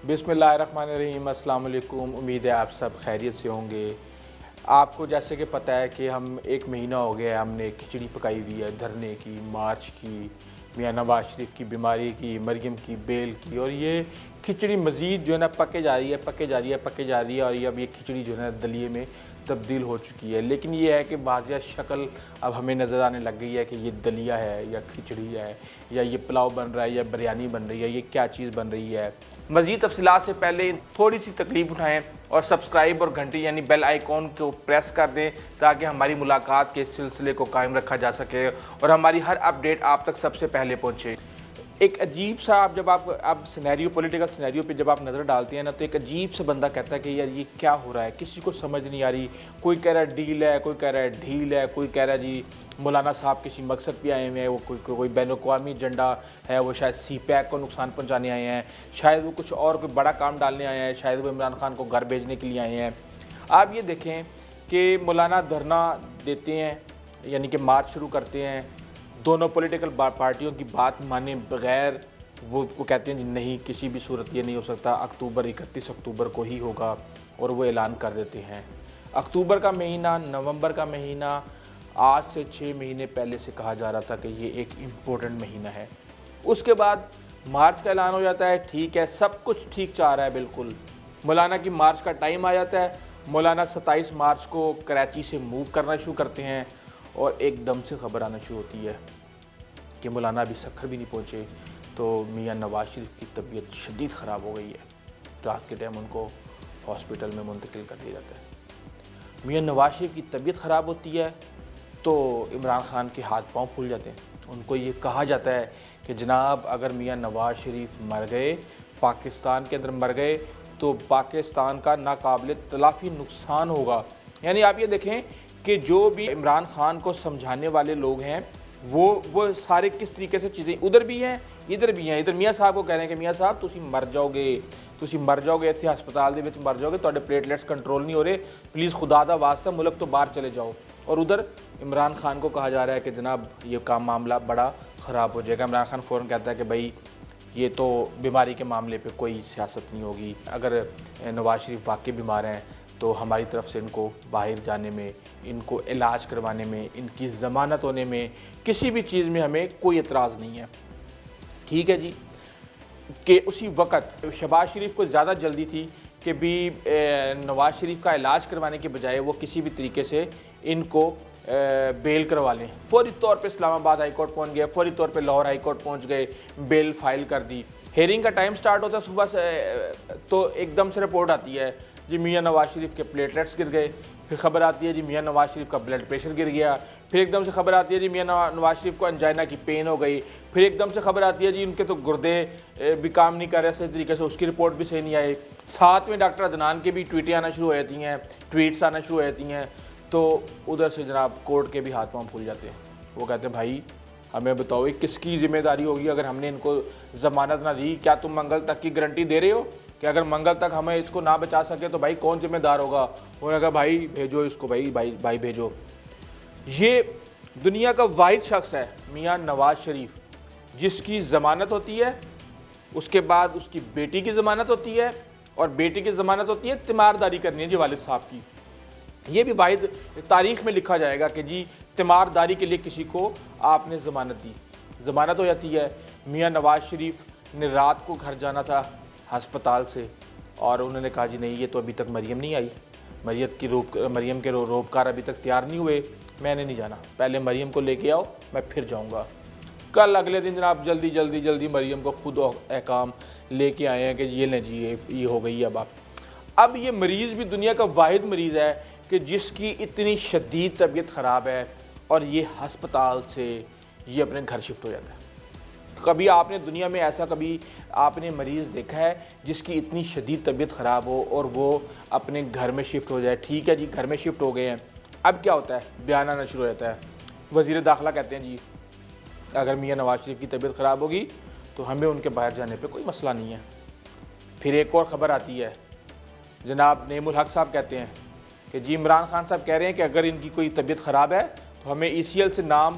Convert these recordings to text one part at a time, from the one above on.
بسم اللہ الرحمن الرحیم۔ السلام علیکم، امید ہے آپ سب خیریت سے ہوں گے۔ آپ کو جیسے کہ پتہ ہے کہ ہم ایک مہینہ ہو گیا، ہم نے کھچڑی پکائی ہوئی ہے، دھرنے کی، مارچ کی، میاں نواز شریف کی بیماری کی، مریم کی بیل کی، اور یہ کھچڑی مزید جو ہے نا پکے جا رہی ہے اور یہ اب یہ کھچڑی جو ہے نا دلیے میں تبدیل ہو چکی ہے۔ لیکن یہ ہے کہ واضح شکل اب ہمیں نظر آنے لگ گئی ہے کہ یہ دلیہ ہے یا کھچڑی ہے یا یہ پلاؤ بن رہا ہے یا بریانی بن رہی ہے، یہ کیا چیز بن رہی ہے۔ مزید تفصیلات سے پہلے تھوڑی سی تکلیف اٹھائیں اور سبسکرائب اور گھنٹی یعنی بیل آئیکن کو پریس کر دیں تاکہ ہماری ملاقات کے سلسلے کو قائم رکھا جا سکے اور ہماری ہر اپڈیٹ آپ تک سب سے پہلے پہنچے۔ ایک عجیب سا جب آپ پولیٹیکل سینیریو پہ جب آپ نظر ڈالتے ہیں نا، تو ایک عجیب سا بندہ کہتا ہے کہ یار یہ کیا ہو رہا ہے، کسی کو سمجھ نہیں آ رہی۔ کوئی کہہ رہا ہے ڈیل ہے، کوئی کہہ رہا ہے ڈھیل ہے، کوئی کہہ رہا ہے جی مولانا صاحب کسی مقصد پہ آئے ہوئے ہیں، وہ کوئی بین الاقوامی ایجنڈا ہے، وہ شاید سی پیک کو نقصان پہنچانے آئے ہیں، شاید وہ کچھ اور کوئی بڑا کام ڈالنے آئے ہیں، شاید وہ عمران خان کو گھر بھیجنے کے لیے آئے ہیں۔ آپ یہ دیکھیں کہ مولانا دھرنا دیتے ہیں یعنی کہ مارچ شروع کرتے ہیں، دونوں پولیٹیکل پارٹیوں کی بات مانے بغیر وہ کہتے ہیں جی نہیں کسی بھی صورت یہ نہیں ہو سکتا، 31 اکتوبر کو ہی ہوگا، اور وہ اعلان کر دیتے ہیں۔ اکتوبر کا مہینہ، نومبر کا مہینہ، آج سے 6 مہینے پہلے سے کہا جا رہا تھا کہ یہ ایک امپورٹنٹ مہینہ ہے۔ اس کے بعد مارچ کا اعلان ہو جاتا ہے، ٹھیک ہے سب کچھ ٹھیک چاہ رہا ہے بالکل۔ مولانا کی مارچ کا ٹائم آ جاتا ہے، مولانا 27 مارچ کو کراچی سے موو کرنا شروع کرتے ہیں، اور ایک دم سے خبر آنا شروع ہوتی ہے کہ مولانا ابھی سکھر بھی نہیں پہنچے تو میاں نواز شریف کی طبیعت شدید خراب ہو گئی ہے۔ رات کے ٹائم ان کو ہاسپٹل میں منتقل کر دیا جاتا ہے۔ میاں نواز شریف کی طبیعت خراب ہوتی ہے تو عمران خان کے ہاتھ پاؤں پھول جاتے ہیں۔ ان کو یہ کہا جاتا ہے کہ جناب اگر میاں نواز شریف مر گئے، پاکستان کے اندر مر گئے، تو پاکستان کا ناقابل تلافی نقصان ہوگا۔ یعنی آپ یہ دیکھیں کہ جو بھی عمران خان کو سمجھانے والے لوگ ہیں وہ سارے کس طریقے سے چیزیں ادھر بھی ہیں ادھر بھی ہیں۔ ادھر میاں صاحب کو کہہ رہے ہیں کہ میاں صاحب تسی مر جاؤ گے اتنے ہسپتال دے وچ مر جاؤ گے، تواڈے پلیٹلیٹس کنٹرول نہیں ہو رہے، پلیز خدا دا واسطہ ملک تو باہر چلے جاؤ۔ اور ادھر عمران خان کو کہا جا رہا ہے کہ جناب یہ کام معاملہ بڑا خراب ہو جائے گا۔ عمران خان فوراً کہتا ہے کہ بھائی یہ تو بیماری کے معاملے پہ کوئی سیاست نہیں ہوگی، اگر نواز شریف واقعی بیمار ہیں تو ہماری طرف سے ان کو باہر جانے میں، ان کو علاج کروانے میں، ان کی ضمانت ہونے میں، کسی بھی چیز میں ہمیں کوئی اعتراض نہیں ہے۔ ٹھیک ہے جی، کہ اسی وقت شہباز شریف کو زیادہ جلدی تھی کہ بھی نواز شریف کا علاج کروانے کے بجائے وہ کسی بھی طریقے سے ان کو بیل کروا لیں۔ فوری طور پہ اسلام آباد ہائی کورٹ پہنچ گئے، فوری طور پہ لاہور ہائی کورٹ پہنچ گئے، بیل فائل کر دی۔ ہیئرنگ کا ٹائم سٹارٹ ہوتا ہے صبح سے، تو ایک دم سے رپورٹ آتی ہے جی میاں نواز شریف کے پلیٹلیٹس گر گئے، پھر خبر آتی ہے جی میاں نواز شریف کا بلڈ پریشر گر گیا، پھر ایک دم سے خبر آتی ہے جی میاں نواز شریف کو انجائنا کی پین ہو گئی، پھر ایک دم سے خبر آتی ہے جی ان کے تو گردے بھی کام نہیں کر رہے صحیح طریقے سے، اس کی رپورٹ بھی صحیح نہیں آئی۔ ساتھ میں ڈاکٹر عدنان کے بھی ٹویٹیں آنا شروع ہو جاتی ہیں، ٹویٹس آنا شروع ہو جاتی ہیں، تو ادھر سے جناب کورٹ کے بھی ہاتھ پاؤں پھول جاتے ہیں۔ وہ کہتے ہیں بھائی ہمیں بتاؤ یہ کس کی ذمہ داری ہوگی اگر ہم نے ان کو ضمانت نہ دی؟ کیا تم منگل تک کی گارنٹی دے رہے ہو کہ اگر منگل تک ہمیں اس کو نہ بچا سکے تو بھائی کون ذمہ دار ہوگا؟ انہوں نے کہا بھائی بھیجو اس کو، بھائی بھیجو۔ یہ دنیا کا واحد شخص ہے میاں نواز شریف جس کی ضمانت ہوتی ہے، اس کے بعد اس کی بیٹی کی ضمانت ہوتی ہے، اور بیٹی کی ضمانت ہوتی ہے تیمارداری کرنی ہے جی والد صاحب کی۔ یہ بھی واحد تاریخ میں لکھا جائے گا کہ جی تیمارداری کے لیے کسی کو آپ نے ضمانت دی، ضمانت ہو جاتی ہے۔ میاں نواز شریف نے رات کو گھر جانا تھا ہسپتال سے، اور انہوں نے کہا جی نہیں یہ تو ابھی تک مریم نہیں آئی، مریم کے روبکار ابھی تک تیار نہیں ہوئے، میں نے نہیں جانا، پہلے مریم کو لے کے آؤ میں پھر جاؤں گا۔ کل اگلے دن جناب جلدی مریم کو خود احکام لے کے آئے ہیں کہ یہ لیں جی یہ ہو گئی اب یہ مریض بھی دنیا کا واحد مریض ہے کہ جس کی اتنی شدید طبیعت خراب ہے اور یہ ہسپتال سے یہ اپنے گھر شفٹ ہو جاتا ہے۔ کبھی آپ نے دنیا میں ایسا کبھی آپ نے مریض دیکھا ہے جس کی اتنی شدید طبیعت خراب ہو اور وہ اپنے گھر میں شفٹ ہو جائے؟ ٹھیک ہے جی گھر میں شفٹ ہو گئے ہیں، اب کیا ہوتا ہے؟ بیان آنا شروع ہو جاتا ہے۔ وزیر داخلہ کہتے ہیں جی اگر میاں نواز شریف کی طبیعت خراب ہوگی تو ہمیں ان کے باہر جانے پہ کوئی مسئلہ نہیں ہے۔ پھر ایک اور خبر آتی ہے، جناب نعیم الحق صاحب کہتے ہیں کہ جی عمران خان صاحب کہہ رہے ہیں کہ اگر ان کی کوئی طبیعت خراب ہے تو ہمیں ای سی ایل سے نام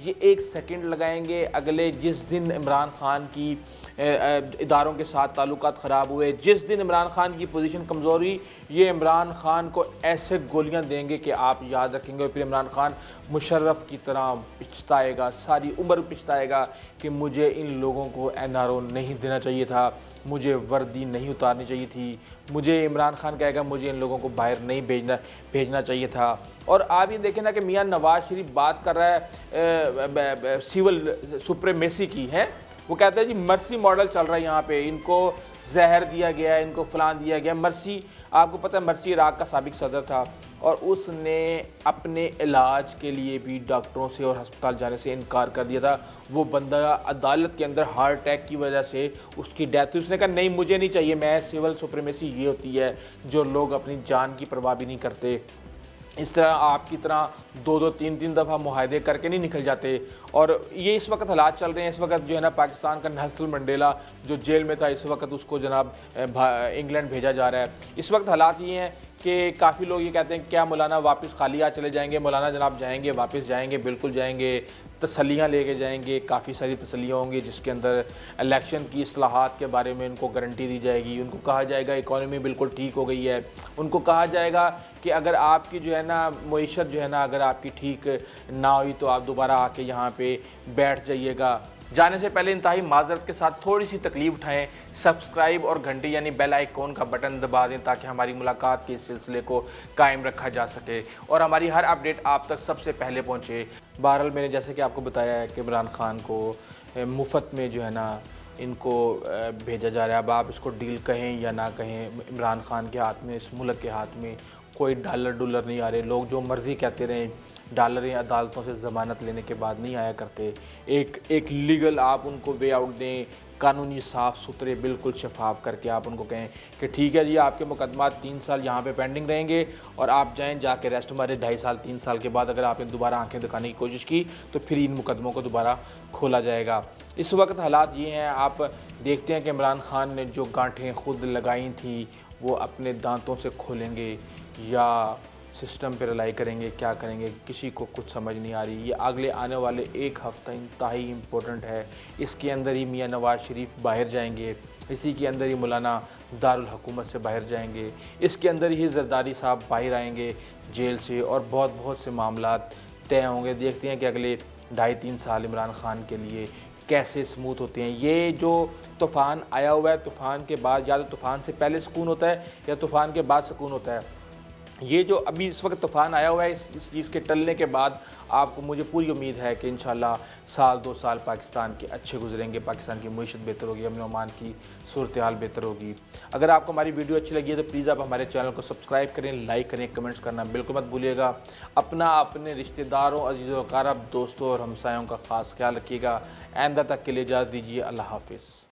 یہ 1 سیکنڈ لگائیں گے اگلے جس دن عمران خان کی اداروں کے ساتھ تعلقات خراب ہوئے، جس دن عمران خان کی پوزیشن کمزور ہوئی، یہ عمران خان کو ایسے گولیاں دیں گے کہ آپ یاد رکھیں گے، اور پھر عمران خان مشرف کی طرح پچھتائے گا، ساری عمر پچھتائے گا کہ مجھے ان لوگوں کو NRO نہیں دینا چاہیے تھا، مجھے وردی نہیں اتارنی چاہیے تھی، مجھے عمران خان کہے گا مجھے ان لوگوں کو باہر نہیں بھیجنا چاہیے تھا۔ اور آپ یہ دیکھیں نا کہ میاں نواز شریف بات کر رہا ہے سول سپریمیسی کی ہے، وہ کہتا ہے جی مرسی ماڈل چل رہا ہے یہاں پہ، ان کو زہر دیا گیا ہے، ان کو فلان دیا گیا ہے۔ مرسی، آپ کو پتہ ہے مرسی عراق کا سابق صدر تھا، اور اس نے اپنے علاج کے لیے بھی ڈاکٹروں سے اور ہسپتال جانے سے انکار کر دیا تھا۔ وہ بندہ عدالت کے اندر ہارٹ اٹیک کی وجہ سے اس کی ڈیتھ ہوئی، اس نے کہا نہیں مجھے نہیں چاہیے، میں سول سپریمیسی یہ ہوتی ہے جو لوگ اپنی جان کی پرواہ بھی نہیں کرتے، اس طرح آپ کی طرح 2-3 دفعہ معاہدے کر کے نہیں نکل جاتے۔ اور یہ اس وقت حالات چل رہے ہیں، اس وقت جو ہے نا پاکستان کا نیلسن منڈیلا جو جیل میں تھا، اس وقت اس کو جناب انگلینڈ بھیجا جا رہا ہے۔ اس وقت حالات یہ ہیں کہ کافی لوگ یہ کہتے ہیں کیا مولانا واپس خالی ہاتھ چلے جائیں گے؟ مولانا جناب جائیں گے، واپس جائیں گے، بالکل جائیں گے، تسلیاں لے کے جائیں گے، کافی ساری تسلیاں ہوں گی جس کے اندر الیکشن کی اصلاحات کے بارے میں ان کو گارنٹی دی جائے گی، ان کو کہا جائے گا اکانومی بالکل ٹھیک ہو گئی ہے، ان کو کہا جائے گا کہ اگر آپ کی جو ہے نا معیشت جو ہے نا اگر آپ کی ٹھیک نہ ہوئی تو آپ دوبارہ آ کے یہاں پہ بیٹھ جائیے گا۔ جانے سے پہلے انتہائی معذرت کے ساتھ تھوڑی سی تکلیف اٹھائیں، سبسکرائب اور گھنٹی یعنی بیل آئیکن کا بٹن دبا دیں تاکہ ہماری ملاقات کے اس سلسلے کو قائم رکھا جا سکے اور ہماری ہر اپڈیٹ آپ تک سب سے پہلے پہنچے۔ بہرحال میں نے جیسے کہ آپ کو بتایا ہے کہ عمران خان کو مفت میں جو ہے نا ان کو بھیجا جا رہا ہے۔ اب آپ اس کو ڈیل کہیں یا نہ کہیں، عمران خان کے ہاتھ میں، اس ملک کے ہاتھ میں کوئی ڈالر نہیں آ رہے، لوگ جو مرضی کہتے رہیں، ڈالریں عدالتوں سے ضمانت لینے کے بعد نہیں آیا کرتے۔ ایک لیگل آپ ان کو وے آؤٹ دیں، قانونی صاف ستھرے بالکل شفاف کر کے آپ ان کو کہیں کہ ٹھیک ہے جی آپ کے مقدمات 3 سال یہاں پہ پینڈنگ رہیں گے اور آپ جائیں جا کے ریسٹ مارے 2.5 سال 3 سال کے بعد اگر آپ نے دوبارہ آنکھیں دکھانے کی کوشش کی تو پھر ان مقدموں کو دوبارہ کھولا جائے گا۔ اس وقت حالات یہ ہیں، آپ دیکھتے ہیں کہ عمران خان نے جو گانٹھیں خود لگائی تھیں وہ اپنے دانتوں سے کھولیں گے یا سسٹم پہ رلائی کریں گے، کیا کریں گے کسی کو کچھ سمجھ نہیں آ رہی۔ یہ اگلے آنے والے 1 ہفتہ انتہائی امپورٹنٹ ہے، اس کے اندر ہی میاں نواز شریف باہر جائیں گے، اسی کے اندر ہی مولانا دارالحکومت سے باہر جائیں گے، اس کے اندر ہی زرداری صاحب باہر آئیں گے جیل سے، اور بہت سے معاملات طے ہوں گے۔ دیکھتے ہیں کہ اگلے 2.5-3 سال عمران خان کے لیے کیسے سموتھ ہوتے ہیں۔ یہ جو طوفان آیا ہوا ہے، طوفان کے بعد یا تو طوفان سے پہلے سکون ہوتا ہے یا طوفان کے بعد سکون ہوتا ہے۔ یہ جو ابھی اس وقت طوفان آیا ہوا ہے، اس چیز کے ٹلنے کے بعد آپ کو، مجھے پوری امید ہے کہ انشاءاللہ 1-2 سال پاکستان کے اچھے گزریں گے، پاکستان کی معیشت بہتر ہوگی، امن و امان کی صورتحال بہتر ہوگی۔ اگر آپ کو ہماری ویڈیو اچھی لگی ہے تو پلیز آپ ہمارے چینل کو سبسکرائب کریں، لائک کریں، کمنٹس کرنا بالکل مت بھولیے گا۔ اپنے رشتہ داروں، عزیز و اقارب، دوستوں اور ہمسایوں کا خاص خیال رکھیے گا۔ آئندہ تک کے لیے اجازت دیجیے، اللہ حافظ۔